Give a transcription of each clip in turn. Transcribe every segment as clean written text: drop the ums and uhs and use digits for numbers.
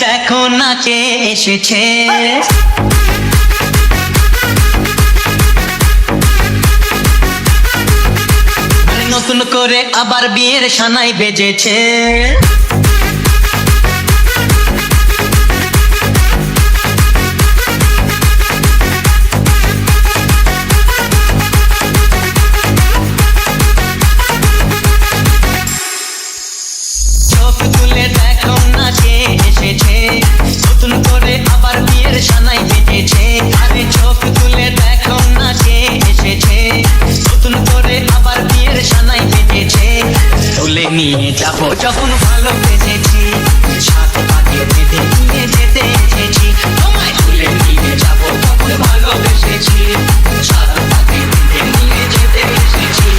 দেখো না কে এসেছে। নতুন করে আবার বিয়ের সানাই বেজেছে। চোখ তুলে দেখো না কে এসেছে, নতুন করে আবার বিয়ের সানাই বেজেছে। আরে চোখ তুলে দেখো না কে এসেছে, নতুন করে আবার বিয়ের সানাই বেজেছে। তুলে নিয়ে যাবো যখন ভালোবেসেছি, সাত পাকে বেঁধে নিয়ে যেতে এসেছি। তোমায় তুলে নিয়ে যাবো যখন ভালোবেসেছি, সাত পাকে বেঁধে নিয়ে যেতে এসেছি।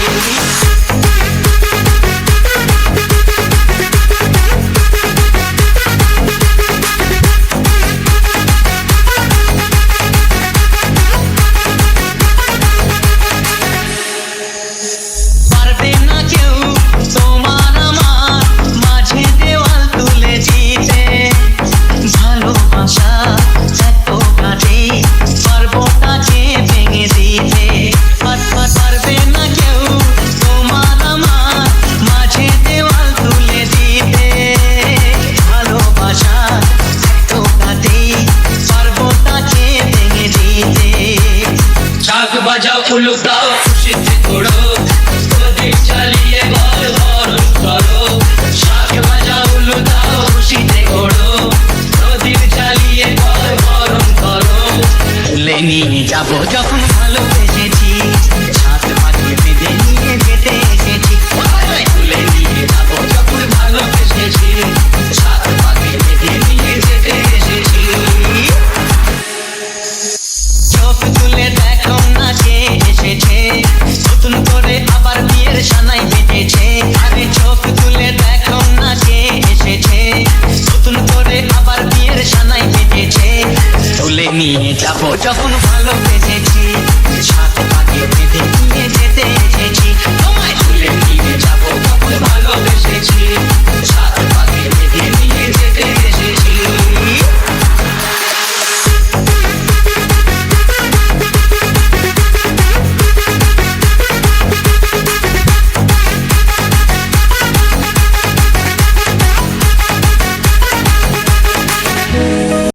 বাজাও উলুক দাও খুশিতে ঘোড়ো, প্রদীপ জ্বালিয়ে বল বরণ করো। শাক বাজাও উলুক দাও খুশিতে ঘোড়ো, প্রদীপ জ্বালিয়ে বল বরণ করো। তুলে নিয়ে যাবো যখন